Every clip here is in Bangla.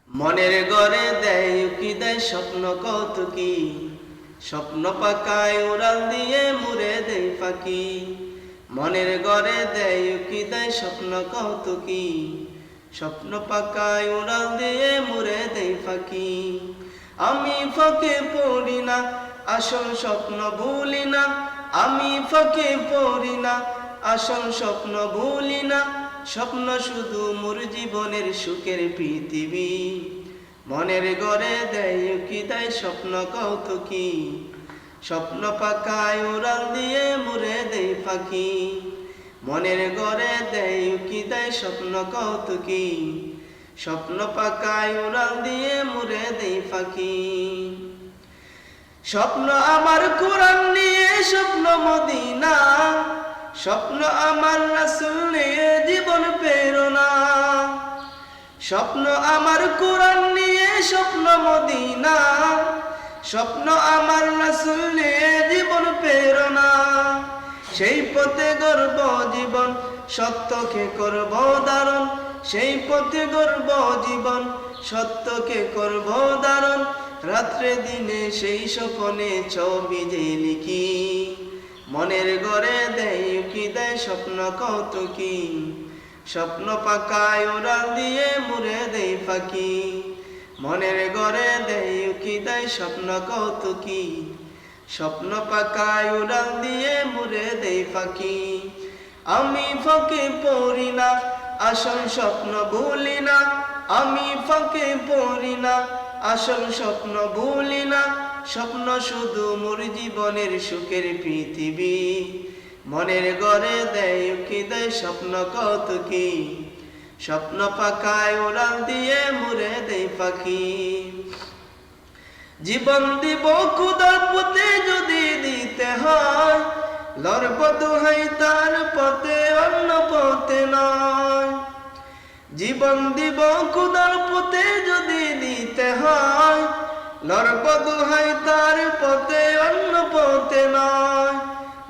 মনের ঘরে দেয় উকি দেয় স্বপ্ন কৌতুকি, স্বপ্ন পাকায় উড়াল দিয়ে মুড়ে দেয় ফাঁকি। মনের ঘরে দেয় উকি দেয় স্বপ্ন কৌতুকি, স্বপ্ন পাকায় উড়াল দিয়ে মুড়ে দেয় ফাঁকি। আমি ফাঁকে পড়ি না, আসল স্বপ্ন ভুলি না। আমি ফাঁকে পড়ি না, আসল স্বপ্ন ভুলি না। স্বপ্ন শুধু মোর জীবনের সুখের পৃথিবী। মনের ঘরে দেয় উকি দেয় স্বপ্ন কৌতুকি, স্বপ্ন পাকায় উড়াল দিয়ে মুড়ে দেয় ফাঁকি। মনের ঘরে দেয় উকি দেয় স্বপ্ন কৌতুকি, স্বপ্ন পাকায় উড়াল দিয়ে মুড়ে দেয় ফাঁকি। স্বপ্ন আমার কোরআন নিয়ে, স্বপ্ন মদিনা। স্বপ্ন আমার রাসূল নিয়ে, জীবন প্রেরণা। স্বপ্ন আমার কোরআন নিয়ে, স্বপ্ন মদিনা। স্বপ্ন আমার রাসূল নিয়ে, জীবন প্রেরণা। সেই পথে গর্ব জীবন, সত্যকে করব ধারণ। সেই পথে গর্ব জীবন, সত্যকে করব ধারণ। রাত্রে দিনে সেই স্বপ্নে ছবি যে লিখি। মনের ঘরে দেয় উকি দেয় স্বপ্ন কৌতুকি, স্বপ্ন পাকায় উড়াল দিয়ে মুড়ে দেয় ফাঁকি। মনের ঘরে দেয় উকি দেয় স্বপ্ন কৌতুকি, স্বপ্ন পাকায় উড়াল দিয়ে মুড়ে দেয় ফাঁকি। আমি ফাঁকে পড়ি না, আসল স্বপ্ন ভুলি না। আমি ফাঁকে পড়ি না, আসল স্বপ্ন ভুলি না। স্বপ্ন শুধু মোর জীবনের সুখের পৃথিবী। মনের ঘরে দেয় উকি দেয় স্বপ্ন কৌতুকি, স্বপ্ন পাকায় উড়াল দিয়ে মুড়ে দেয় ফাঁকি। জীবন দিব খোদার পথে যদি দিতে হয়, লড়ব দোহাই তার পথে, অন্য পথে নয়। জীবন দিব খোদার পথে যদি দিতে হয়, লড়ব দোহাই তার পথে, অন্য পথে নয়।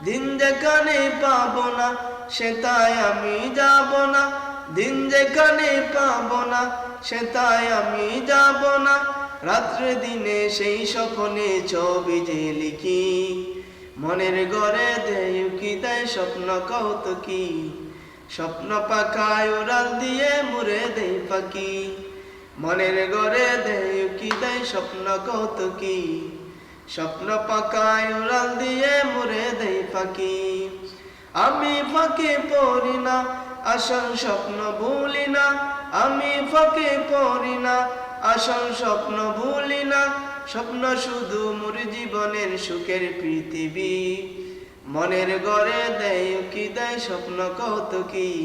দিন যেখানে পাবো না, সেটাই আমি যাব না। দিন যেখানে পাবো না, সেটাই আমি যাব না। রাত্রে দিনে সেই স্বপ্নে ছবি যে লিখি। মনের ঘরে দেয় উকি দেয় স্বপ্ন কৌতুকি, স্বপ্ন পাকায় উড়াল দিয়ে মুড়ে দেয় ফাঁকি। মনের ঘরে দেয় উকি দেয় স্বপ্ন কৌতুকি, স্বপ্ন পাকায় উড়াল দিয়ে মুড়ে দেয় ফাঁকি। আমি ফাঁকে পড়ি না, আসল স্বপ্ন ভুলি না। আমি ফাঁকে পড়ি না, আসল স্বপ্ন ভুলি না। স্বপ্ন শুধু মোর জীবনের সুখের পৃথিবী। মনের ঘরে দেয় উকি দেয় স্বপ্ন কৌতুকি।